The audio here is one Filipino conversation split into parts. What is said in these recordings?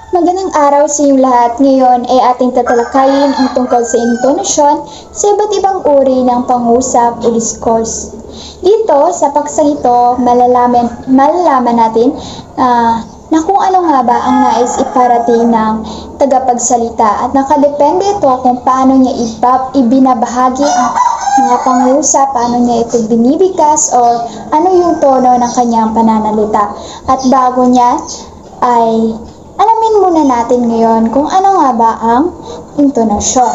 Magandang araw sa inyong lahat. Ngayon ay ating tatalakayin ang tungkol sa intonasyon sa iba't ibang uri ng pangusap o discourse. Dito, sa paksang ito, malalaman natin na kung ano nga ba ang nais iparating ng tagapagsalita at nakadepende ito kung paano niya ibinabahagi ang mga pangusap, paano niya ito binibigkas o ano yung tono ng kanyang pananalita. At bago niya ay alamin muna natin ngayon kung ano nga ba ang intonasyon.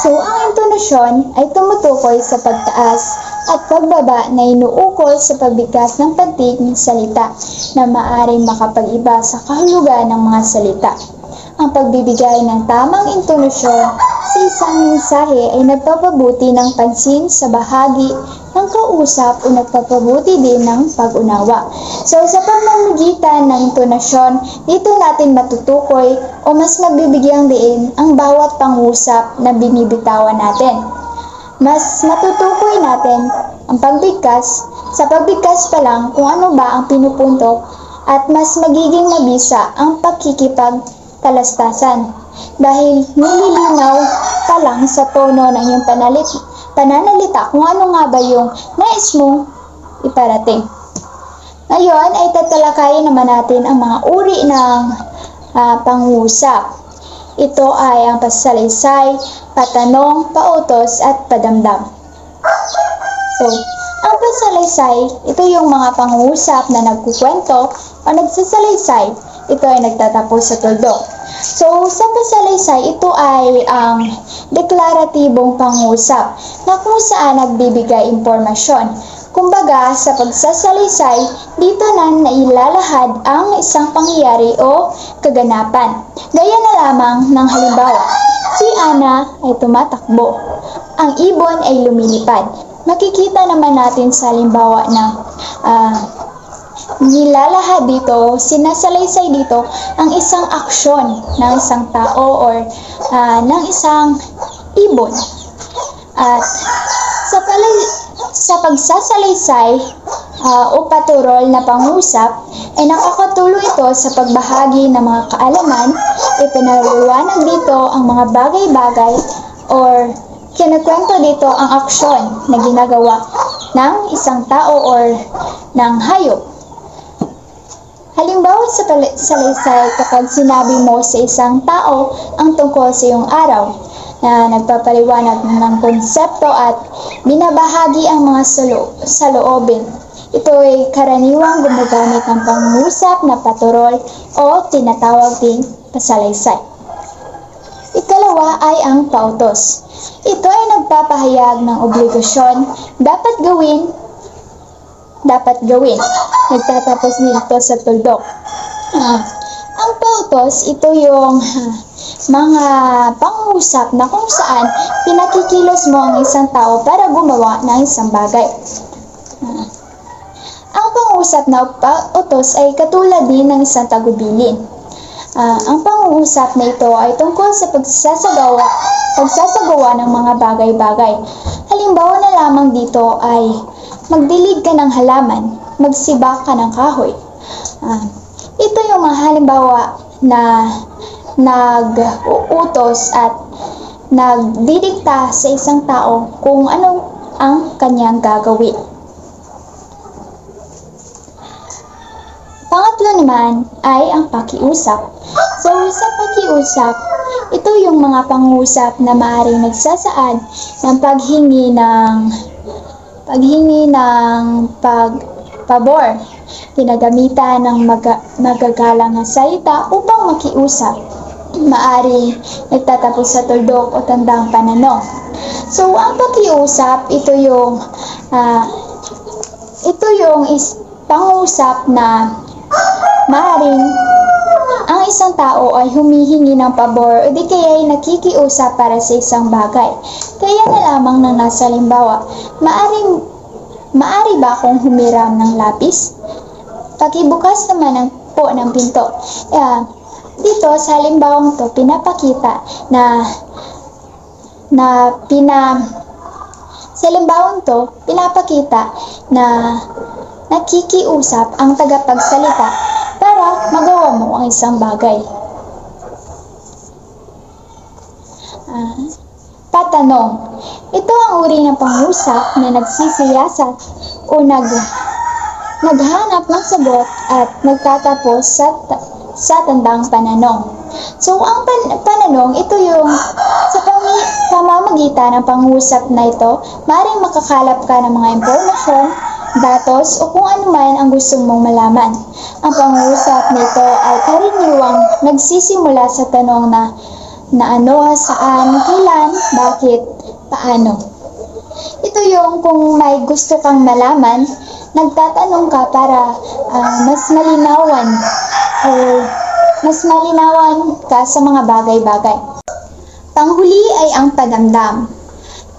So, ang intonasyon ay tumutukoy sa pagtaas at pagbaba na inuukol sa pagbigkas ng pantig ng salita na maaaring makapag-iba sa kahulugan ng mga salita. Ang pagbibigay ng tamang intonasyon sa isang mensahe ay nagpapabuti ng pansin sa bahagi ng kausap o nagpapabuti din ng pag-unawa. So, sa pamamagitan ng intonasyon, dito natin matutukoy o mas mabibigyang diin ang bawat pangusap na binibitawan natin. Mas matutukoy natin ang pagbigkas, sa pagbigkas pa lang kung ano ba ang pinupunto at mas magiging mabisa ang pakikipagtalastasan dahil nililinaw pa lang sa tono ng iyong pananalita kung ano nga ba yung nais mong iparating. Ngayon ay tatalakayin naman natin ang mga uri ng pangusap. Ito ay ang pasalaysay, patanong, pautos at padamdam. So, ang pasalaysay, ito yung mga pangusap na nagkukwento o nagsasalaysay. Ito ay nagtatapos sa tuldok. So, sa pasalaysay, ito ay ang deklaratibong pangusap na kung saan nagbibigay impormasyon. Kumbaga, sa pagsasalaysay, dito na nailalahad ang isang pangyayari o kaganapan. Gaya na lamang ng halimbawa, si Ana ay tumatakbo. Ang ibon ay lumilipad. Makikita naman natin sa halimbawa na nilalahad dito, sinasalaysay dito ang isang aksyon ng isang tao or ng isang ibon. At sa pagsasalaysay o paturol na pangusap ay nakakatulong ito sa pagbahagi ng mga kaalaman, ipinaliwanag dito ang mga bagay-bagay or kinakwento dito ang aksyon na ginagawa ng isang tao or ng hayop. Halimbawa sa salaysay, kapag sinabi mo sa isang tao ang tungkol sa iyong araw, na nagpapaliwanag ng konsepto at binabahagi ang mga saloobin. Ito ay karaniwang gumagamit ng pangusap na paturol o tinatawag ding pasalaysay. Ikalawa ay ang pautos. Ito ay nagpapahayag ng obligasyon dapat gawin. Nagtatapos nito sa tuldok. Ang pautos, ito yung mga pangusap na kung saan pinakikilos mo ang isang tao para gumawa ng isang bagay. Ang pangusap na pautos ay katulad din ng isang tagubilin. Ang pangusap na ito ay tungkol sa pagsasagawa ng mga bagay-bagay. Halimbawa na lamang dito ay magdilig ka ng halaman, magsibak ka ng kahoy. Ito yung mga halimbawa na nag-uutos at nagdidikta sa isang tao kung ano ang kanyang gagawin. Pangatlo naman ay ang pakiusap. So, sa pakiusap, ito yung mga pangusap na maaaring nagsasaad ng paghingi ng pabor. Pinagamitan ng magagalang na salita upang makiusap. Maaaring nagtatapos sa tuldok o tandang pananong. So, ang pakiusap, ito yung pangusap na maaaring ang isang tao ay humihingi ng pabor o di kaya ay nakikiusap para sa isang bagay. Kaya na lamang ng nasa halimbawa, maari ba akong humiram ng lapis? Pakibukas naman ng pinto. Dito sa halimbawang to, pinapakita sa halimbawang to, pinapakita na nakikiusap ang tagapagsalita para magawa mo ang isang bagay. Patanong. Ito ang uri ng pangusap na nagsisiyasat o naghanap ng sagot at nagtatapos sa tandang pananong. So, ang pananong, ito yung sa pamamagitan ng pangusap na ito, maaaring makakalap ka ng mga impormasyon, datos, o kung ano man ang gusto mong malaman. Ang pangusap na ito ay karaniwang nagsisimula sa tanong na ano, saan, kailan, bakit, paano. Ito yung kung may gusto kang malaman, nagtatanong ka para mas malinawan ka sa mga bagay-bagay. Panghuli ay ang padamdam.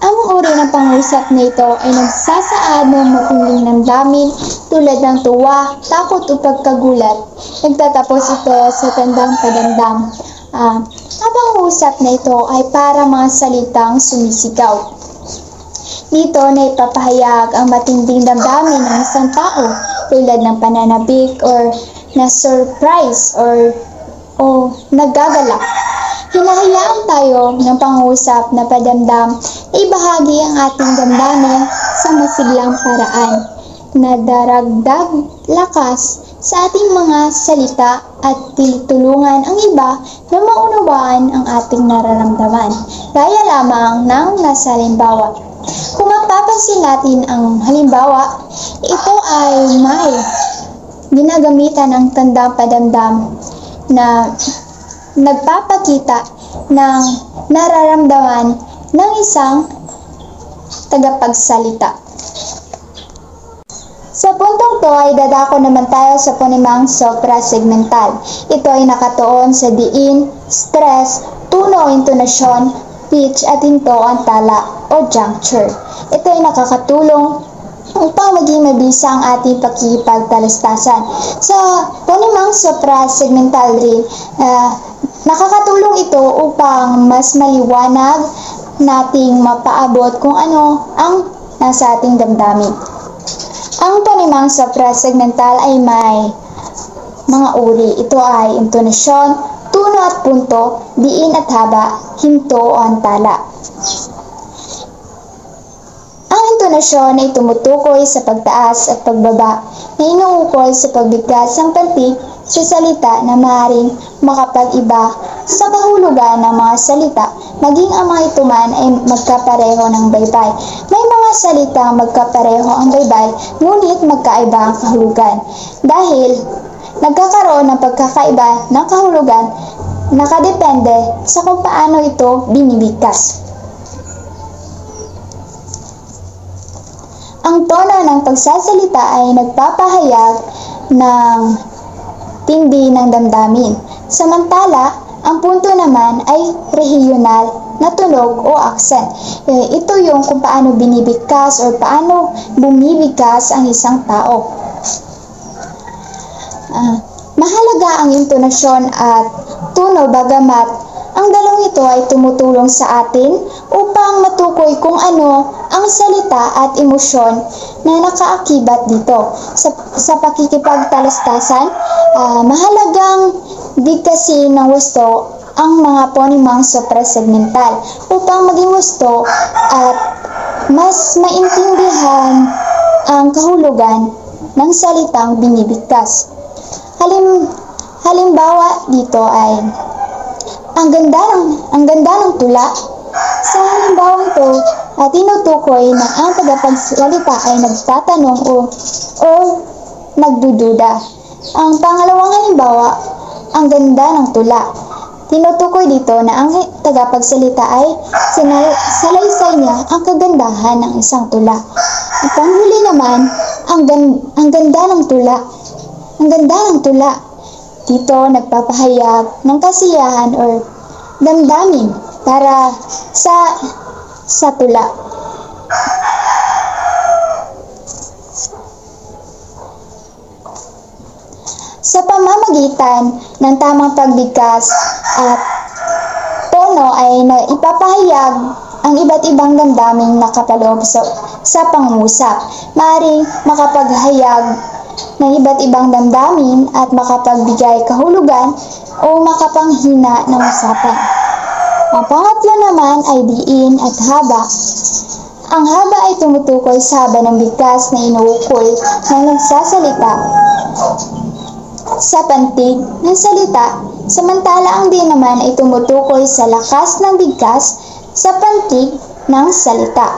Ang uri ng pangusap na ito ay nagsasaad ng matinding damdamin tulad ng tuwa, takot o pagkagulat. Nagtatapos ito sa tandang padamdam. Ang pangusap na ito ay para mga salitang sumisigaw. Dito na ipapahayag ang matinding damdamin ng isang tao tulad ng pananabik or na-surprise o nagagalak. Hinahayaan tayo ng pangusap na padamdam na ibahagi ang ating damdamin sa masiglang paraan na daragdag lakas sa ating mga salita at tulungan ang iba na maunawaan ang ating nararamdaman. Gaya lamang ng nasa halimbawa. Kung mapapansin natin ang halimbawa, ito ay may ginagamitan ng tandang padamdam na nagpapakita ng nararamdaman ng isang tagapagsalita. Sa puntong to ay dadako naman tayo sa ponemang suprasegmental. Ito ay nakatuon sa diin, stress, tuno, intonasyon, pitch at hinto ang tala o juncture. Ito ay nakakatulong upang maging mabisa ang ating pakikipagtalastasan. Sa ponemang suprasegmental rin, nakakatulong ito upang mas maliwanag nating mapaabot kung ano ang nasa ating damdamin. Ang ponemang suprasegmental ay may mga uri. Ito ay intonasyon, tuno at punto, diin at haba, hinto o antala. Ang intonasyon ay tumutukoy sa pagtaas at pagbaba na inuukol sa pagbigkas ng pantig sa salita na maaaring makapag-iba sa kahulugan ng mga salita, maging ang mga ito man ay magkapareho ng baybay. May mga salitang magkapareho ang baybay, ngunit magkaiba ang kahulugan. Dahil nagkakaroon ng pagkakaiba ng kahulugan, nakadepende sa kung paano ito binibigkas. Ang tono ng pagsasalita ay nagpapahayag ng tindi ng damdamin. Samantala, ang punto naman ay regional na tunog o accent. Ito yung kung paano binibigkas o paano bumibigkas ang isang tao. Mahalaga ang intonasyon at tuno bagamat ang dalawang ito ay tumutulong sa atin upang matukoy kung ano ang salita at emosyon na nakaakibat dito. Sa pakikipagtalastasan, mahalagang bigkasin ng husto ang mga ponemang suprasegmental upang maging husto at mas maintindihan ang kahulugan ng salitang binibigkas. Halimbawa dito ay ang ganda ng tula. Sa halimbawang ito, tinutukoy na ang tagapagsalita ay nagtatanong o nagdududa. Ang pangalawang halimbawa, ang ganda ng tula. Tinutukoy dito na ang tagapagsalita ay sinalaysay niya ang kagandahan ng isang tula. Ang panghuli naman, ang ganda ng tula. Ang ganda ng tula. Dito nagpapahayag ng kasiyahan o damdamin para sa tula. Sa pamamagitan ng tamang pagbigkas at tono ay ipapahayag ang iba't ibang damdaming nakapaloob sa pangusap. Maaaring makapaghayag ng iba't ibang damdamin at makapagbigay kahulugan o makapanghina ng usapan. Ang pangatlo naman ay diin at haba. Ang haba ay tumutukoy sa haba ng bigkas na inuukol ng nagsasalita sa pantig ng salita, samantala ang diin naman ay tumutukoy sa lakas ng bigkas sa pantig ng salita.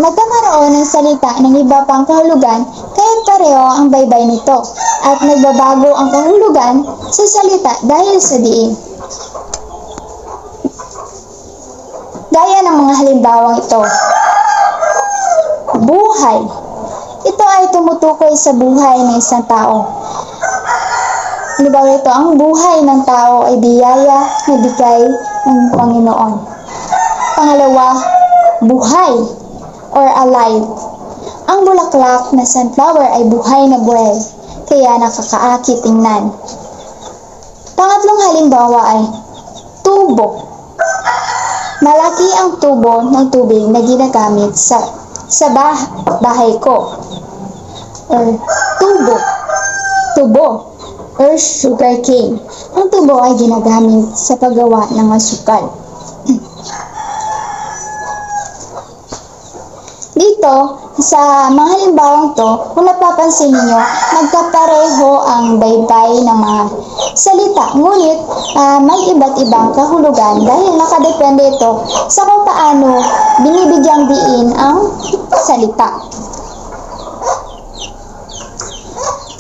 Nagkakaroon ng salita ng iba pang kahulugan kahit pareho ang baybay nito at nagbabago ang kahulugan sa salita dahil sa diin. Gaya ng mga halimbawang ito. Buhay. Ito ay tumutukoy sa buhay ng isang tao. Halimbawa ito, ang buhay ng tao ay biyaya na bigay ng Panginoon. Pangalawa, buhay or alive. Ang bulaklak na sunflower ay buhay na buhay, kaya nakakaakit tingnan. Pangatlong halimbawa ay tubo. Malaki ang tubo ng tubig na ginagamit sa bahay ko. Or tubo or sugar cane. Ang tubo ay ginagamit sa paggawa ng asukal. Dito, sa mga halimbawang to, kung napapansin niyo, magkapareho ang baybay ng mga salita. Ngunit, may iba't ibang kahulugan dahil nakadepende ito sa kung paano binibigyang diin ang salita.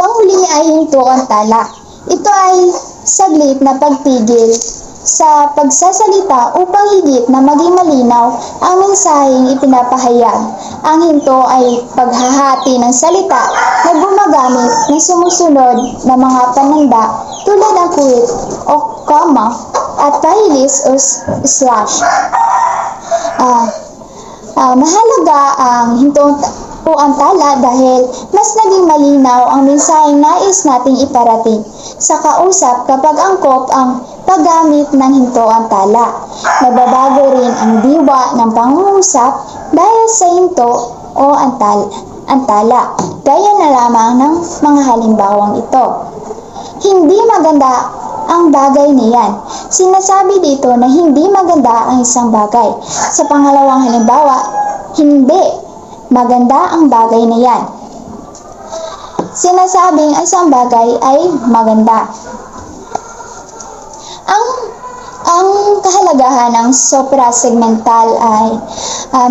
Panghuli ay hinto ang tala. Ito ay saglit na pagtigil sa pagsasalita upang higit na maging malinaw ang mensaheng ipinapahayag. Ang hinto ay paghahati ng salita na gumagamit ng sumusunod na mga pananda tulad ng quit o comma at pahilis o slash. Mahalaga ang hinto o ang tala dahil mas naging malinaw ang mensaheng nais nating iparating sa kausap kapag angkop ang paggamit ng hinto ang tala. Nababago rin ang diwa ng pangungusap dahil sa hinto o ang tala. Gaya na lamang ng mga halimbawang ito. Hindi maganda ang bagay na yan. Sinasabi dito na hindi maganda ang isang bagay. Sa pangalawang halimbawa, hindi maganda ang bagay na yan. Sinasabing ang isang bagay ay maganda. Ang kahalagahan ng suprasegmental ay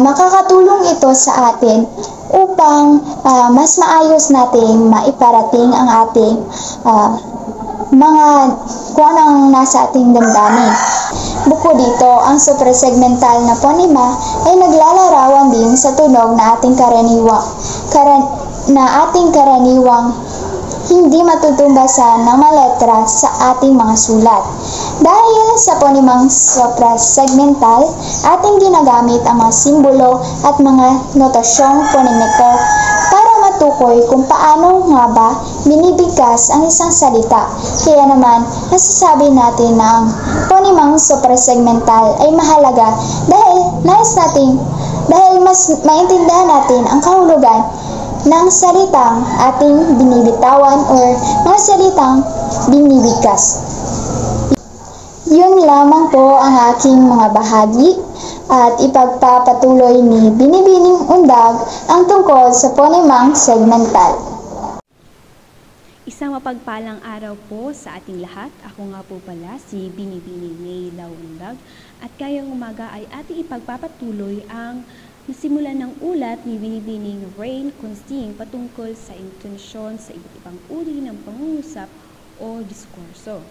makakatulong ito sa atin upang mas maayos nating maiparating ang ating mga kung anong nasa ating damdamin. Bukod dito, ang suprasegmental na ponema ay naglalarawan din sa tunog na ating karaniwang hindi matutumbasan ng mga letra sa ating mga sulat. Dahil sa ponemang suprasegmental, ating ginagamit ang mga simbolo at mga notasyong ponemiko para matukoy kung paano nga ba binibigkas ang isang salita. Kaya naman, nasasabi natin na ang ponemang suprasegmental ay mahalaga dahil mas maintindihan natin ang kahulugan ng salitang ating binibitawan o mga salitang binibigkas. Yun lamang po ang aking mga bahagi at ipagpapatuloy ni Binibining Undag ang tungkol sa ponemang segmental. Isang mapagpalang araw po sa ating lahat. Ako nga po pala si Binibining Nayla Undag at kayang umaga ay ating ipagpapatuloy ang nasimulan ng ulat ni Binibining Rain Consting patungkol sa intensyon sa iba't ibang uri ng pangungusap o diskurso.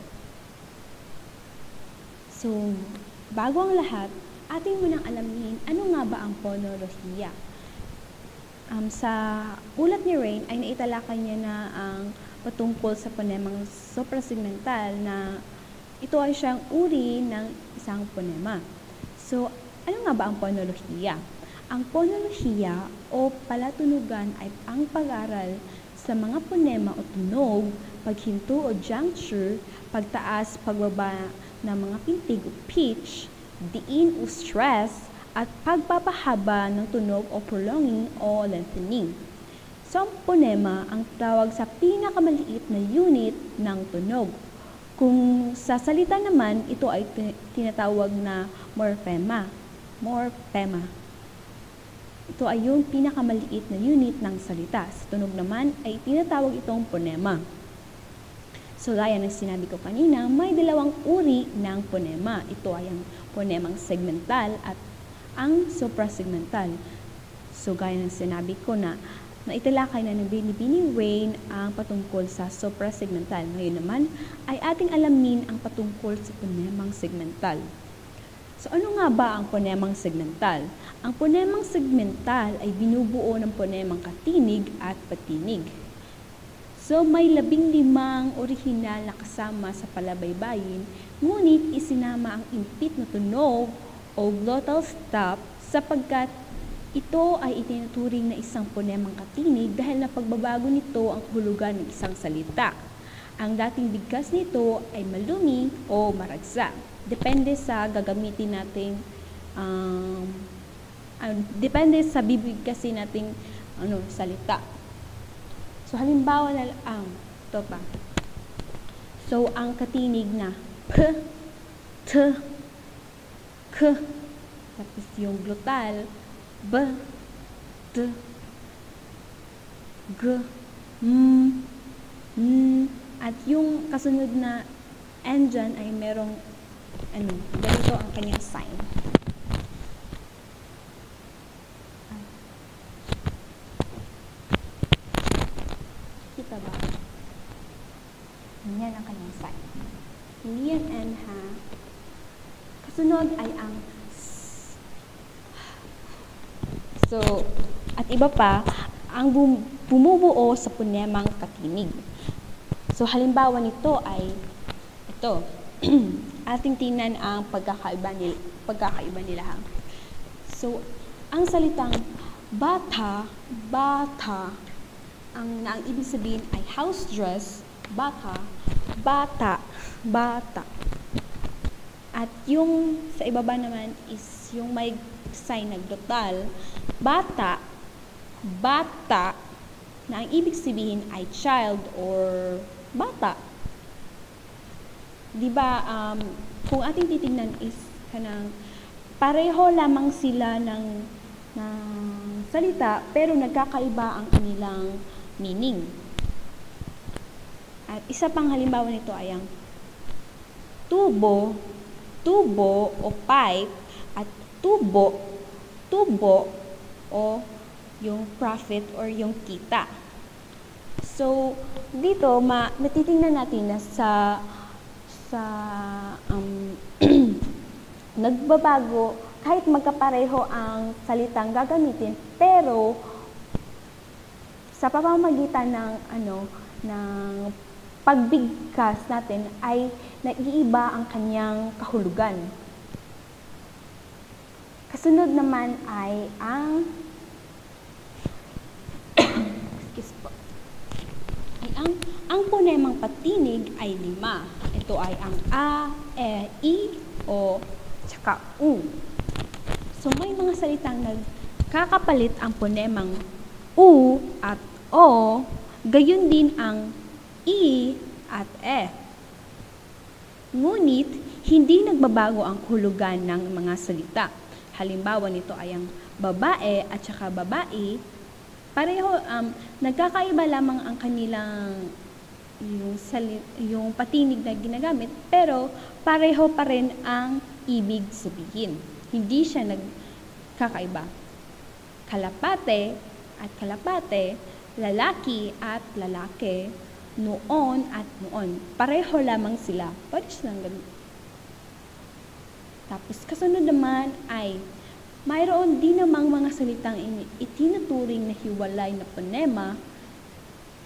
So, bago ang lahat, ating munang alamin ano nga ba ang phonolohiya. Sa ulat ni Rain ay naitalakay niya na ang patungkol sa ponemang suprasegmental na ito ay siyang uri ng isang ponema. So, ano nga ba ang phonolohiya? Ang phonolohiya o palatunugan ay ang pag-aral sa mga ponema o tunog, paghinto o juncture, pagtaas, pagbaba ng mga pintig o pitch, diin o stress, at pagpapahaba ng tunog o prolonging o lengthening. So, ang phonema ang tawag sa pinakamaliit na unit ng tunog. Kung sa salita naman, ito ay tinatawag na morphema. Morphema. Ito ay yung pinakamaliit na unit ng salita. Sa tunog naman ay tinatawag itong phonema. So, gaya ng sinabi ko kanina, may dalawang uri ng phonema. Ito ay ang phonemang segmental at ang suprasegmental. So, gaya ng sinabi ko na naitalakay na ng Binibining Rain ang patungkol sa suprasegmental. Ngayon naman ay ating alamin ang patungkol sa phonemang segmental. So, ano nga ba ang phonemang segmental? Ang phonemang segmental ay binubuo ng phonemang katinig at patinig. So, may 15 orihinal na kasama sa palabaybayin, ngunit isinama ang impit na tunog o glottal stop sapagkat ito ay itinuturing na isang phonemang katinig dahil napagbabago nito ang kahulugan ng isang salita. Ang dating bigkas nito ay malumi o maragsa. Depende sa gagamitin nating depende sa bibigkasin nating salita. So, halimbawa na ito pa. So, ang katinig na p, t, k, tapos yung glottal, b, t, g, m, n, at yung kasunod na n dyan ay merong ganito ang kanyang sign. Kita ba? Yan ang kanyang sign. Hindi yan n ha. Kasunod ay ang s. So, at iba pa, ang bumubuo sa phonemang katinig. So, halimbawa nito ay ito. Ating tingnan ang pagkakaiba nila. So, ang salitang bata, ang ibig sabihin ay house dress, bata. At yung sa ibaba naman is yung may sign na glottal, bata, na ang ibig sabihin ay child or bata. Diba, kung ating titingnan is kanang pareho lamang sila ng salita pero nagkakaiba ang kanilang meaning. At isa pang halimbawa nito ay ang tubo o pipe at tubo o yung profit or yung kita. So, dito matitingnan natin na sa nagbabago kahit magkapareho ang salitang gagamitin, pero sa pamamagitan ng pagbigkas natin ay naiiba ang kanyang kahulugan. Kasunod naman ay ang phonemang patinig ay 5. Ito ay ang a, e, i, o, tsaka u. So, may mga salitang nagkakapalit ang phonemang u at o, gayon din ang i at e. Ngunit, hindi nagbabago ang hulugan ng mga salita. Halimbawa nito ay ang babae at saka babae, pareho, nagkakaiba lamang ang kanilang yung patinig na ginagamit, pero pareho pa rin ang ibig sabihin. Hindi siya nagkakaiba. Kalapate at kalapate, lalaki at lalaki, noon at noon. Pareho lamang sila. Pwede silang ganun. Tapos kasunod naman ay mayroon din namang mga salitang itinuturing na hiwalay na phonema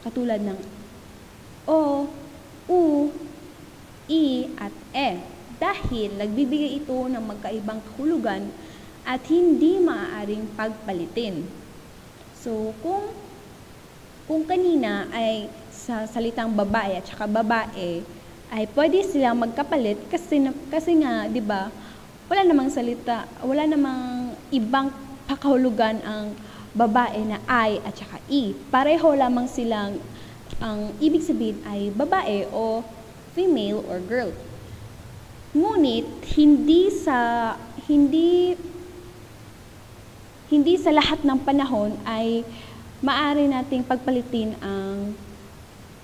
katulad ng o, u, i, at e. Dahil nagbibigay ito ng magkaibang kahulugan at hindi maaaring pagpalitin. So, kung kanina ay sa salitang babae at saka babae, ay pwede silang magkapalit kasi nga, 'di ba? Wala namang salita, wala namang ibang pakahulugan ang babae na I at saka E. Pareho lamang silang, ang ibig sabihin ay babae o female or girl. Ngunit hindi sa lahat ng panahon ay maaari nating pagpalitin ang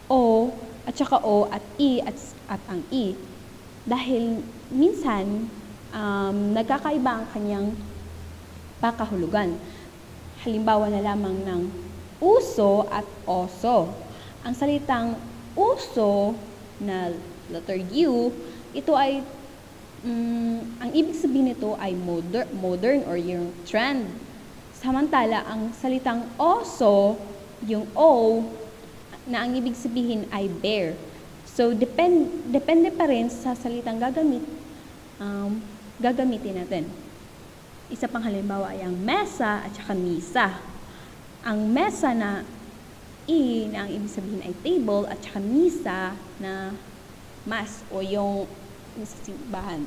O at saka O at E at ang E. Dahil minsan, nagkakaiba ang kanyang pakahulugan. Halimbawa na lamang ng uso at oso. Ang salitang uso na letter U, ito ay, ang ibig sabihin nito ay modern or yung trend. Samantala, ang salitang oso, yung O, na ang ibig sabihin ay bear. So, depende pa rin sa salitang gagamitin natin. Isa pang halimbawa ay ang mesa at saka misa. Ang mesa na I, na ang ibig sabihin ay table, at saka misa na mass o yung sa simbahan.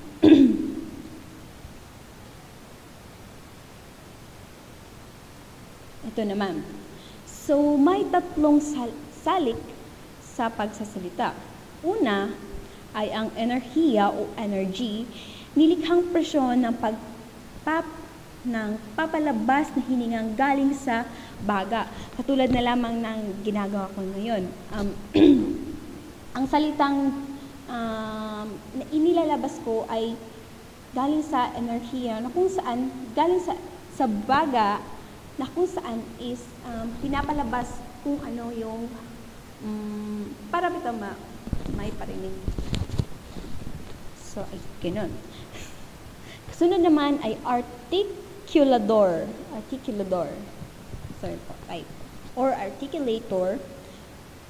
Ito naman. So, may tatlong salik sa pagsasalita. Una ay ang enerhiya o energy, nilikhang presyon ng papalabas na hiningang galing sa baga. Katulad na lamang ng ginagawa ko ngayon. Ang salitang na inilalabas ko ay galing sa enerhiya na kung saan, galing sa baga, na kung saan is pinapalabas kung ano yung para may parinig. So, ay ganun. Kasunod naman ay articulador. Sorry po, type. Or articulator,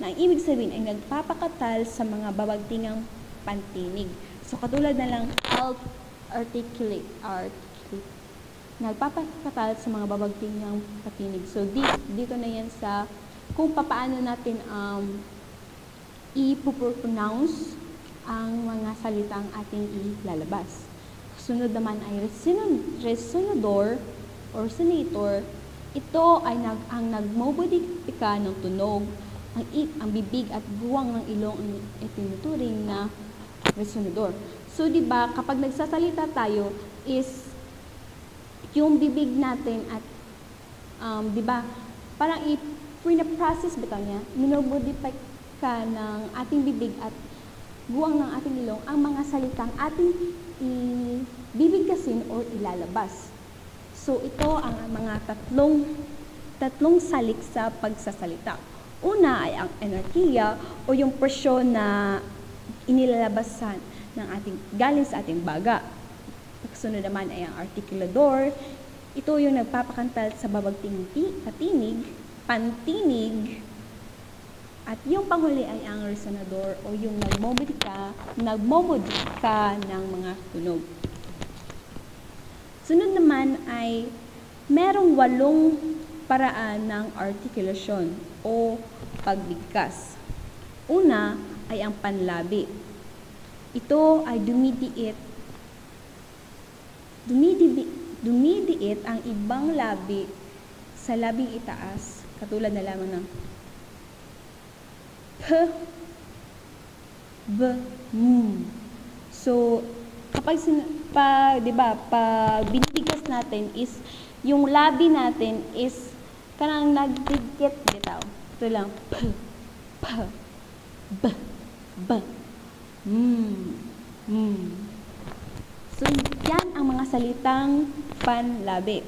na ang ibig sabihin ay nagpapakatal sa mga babagtingang pantinig. So, katulad na lang articulate. Nagpapakatal sa mga babagtingang patinig. So, dito na yan sa kung paano natin i-pronounce ang mga salitang ating ilalabas. Sunod naman ay resonador or resonator. Ito ay ang nagmomodifika ng tunog, ang bibig at buwang ng ilong ang itinuturing na resonador. So, di ba, kapag nagsasalita tayo is yung bibig natin at, di ba, parang pina-process ba niya, minobodify ka ng ating bibig at buwang ng ating ilong ang mga salitang ating bibigkasin or ilalabas. So, ito ang mga tatlong salik sa pagsasalita. Una ay ang enerhiya o yung presyon na inilalabasan ng galing sa ating baga. Pagsunod naman ay ang articulador. Ito yung nagpapakantal sa babagting pantinig. At yung panghuli ay ang resonador o yung nagmomodifika ng mga tunog. Sunod naman ay merong 8 paraan ng articulation o pagbigkas. Una ay ang panlabi. Ito ay dumidiit ang ibang labi sa labing itaas, katulad na lamang ng P, B, M. So, kapag binibigkas natin is, yung labi natin is kanang nagdikit bitaw. Ito lang, P, P, B, B, M, M. So, yan ang mga salitang panlabi.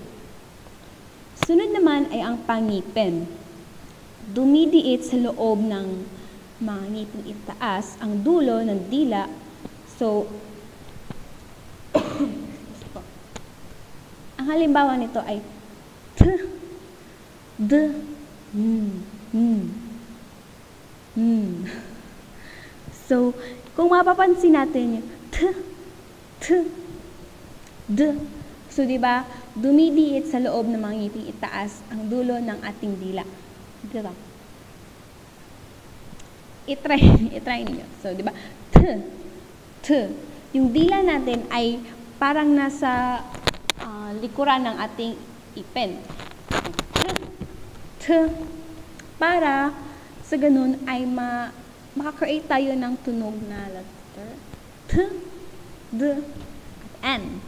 Sunod naman ay ang pangipin. Dumidiit sa loob ng mga ngiping itaas ang dulo ng dila. So, ang halimbawa nito ay T, D, M, M, M. So, kung mapapansin natin yung T, D. So, di ba, dumidiit sa loob ng mga ngiping itaas ang dulo ng ating dila. Diba? I-try niyo. So, di ba? T. Yung dila natin ay parang nasa likuran ng ating ipin. T. t, para sa ganun ay makakreate tayo ng tunog na letter t, d, at n.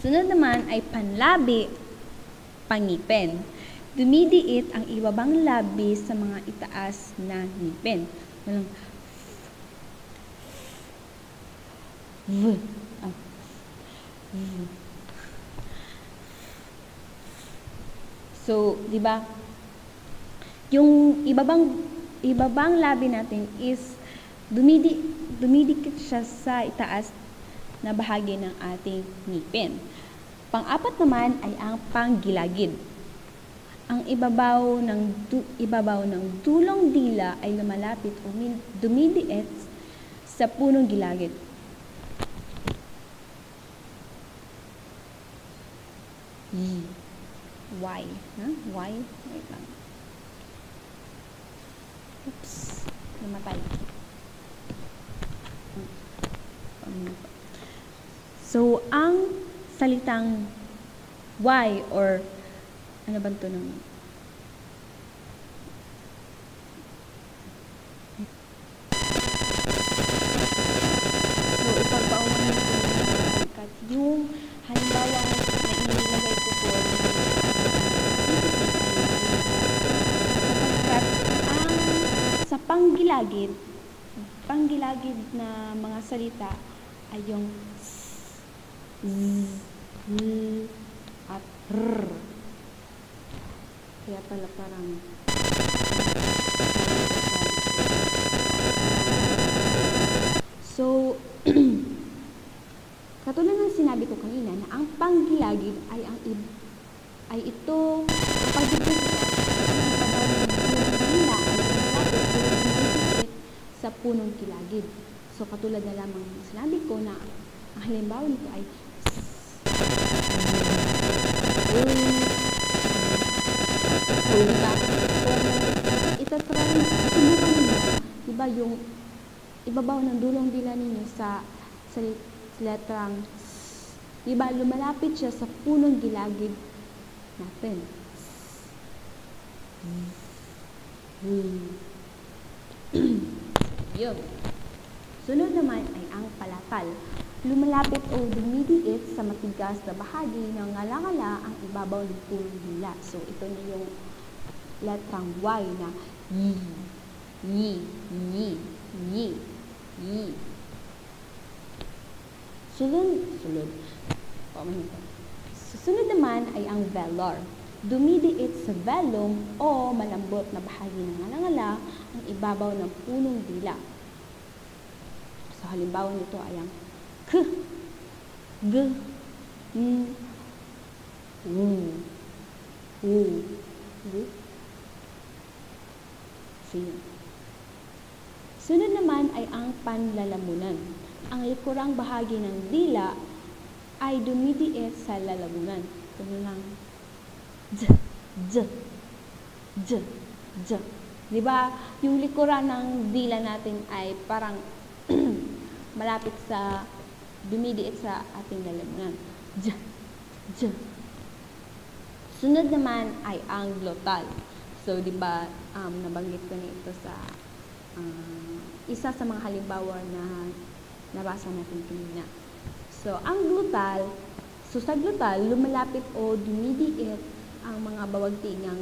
Sunod naman ay panlabi, pangipin. Dumidiit ang ibabang labi sa mga itaas na ngipin. Walang v, v. So, di ba? Yung ibabang labi natin is dumidikit siya sa itaas na bahagi ng ating ngipin. Pang-apat naman ay ang panggilagid. Ang ibabaw ng dulong dila ay lumalapit o dumidiit sa punong gilagid. Y. Y. Wait lang. Oops. Namatay. So, ang salitang Y or ano ba ito ng yung halimbawa na inilagay ko po sapagkat ang sa panggilagid na mga salita ay yung z, l, at r. Kaya pala parang so katulad ng sinabi ko kanina na ang panggilagid ay ito pagdikit sa punong gilagid. So katulad na lamang ng sinabi ko na ang halimbawa nito ay so diba subukan ninyo diba yung ibabaw ng dulong dila ninyo sa letrang S. Diba, lumalapit siya sa punong gilagid natin. Yun. Sunod naman ay ang palatal. Lumalapit o dumidiit sa matigas na bahagi ng ngala-ngala ang ibabaw ng punong dila. So, ito na yung letrang Y na yi, yi, yi, yi, yi. Susunod naman ay ang velar. Dumidiit sa velum o malambot na bahagi ng ngala-ngala ang ibabaw ng punong dila. So, halimbawa nito ay ang k, g, n, u, u, u. Sunod naman ay ang panlalamunan. Ang likurang bahagi ng dila ay dumidiit sa lalamunan. Ito lang. J, j, j, j. Diba? Yung likuran ng dila natin ay parang malapit sa, dumidiit sa ating lalamunan. J, j. Sunod naman ay ang glotal. So, diba, nabanggit ko na ito sa isa sa mga halimbawa na nabasa natin kanina. So, ang glutal, sa glutal, lumalapit o dumidiit ang mga bawagtingang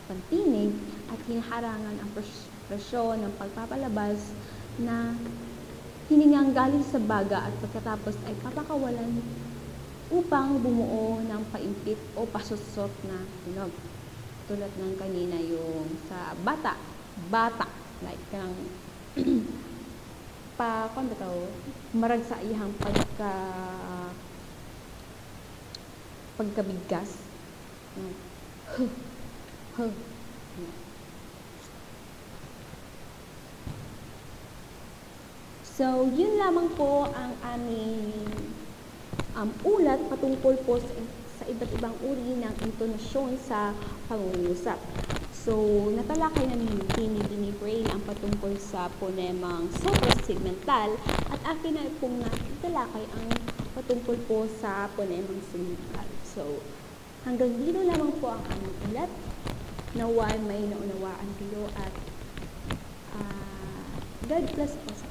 pantinig at hinaharangan ang presyon ng pagpapalabas na hiningang galing sa baga at pagkatapos ay papakawalan upang bumuo ng paimpit o pasusot na tunog. Tulad ng kanina yung sa bata, like ang marag sa iyang pagkabigkas. So, yun lamang po ang aming ulat patungkol po sa iba't ibang uri ng intonasyon sa pangungusap. So, natalakay na ni Brain ang patungkol sa ponemang suprasegmental at akin na pong natalakay ang patungkol po sa ponemang segmental. So, hanggang dito lamang po ang aming ulat. Naway may naunawaan kayo at God bless po sa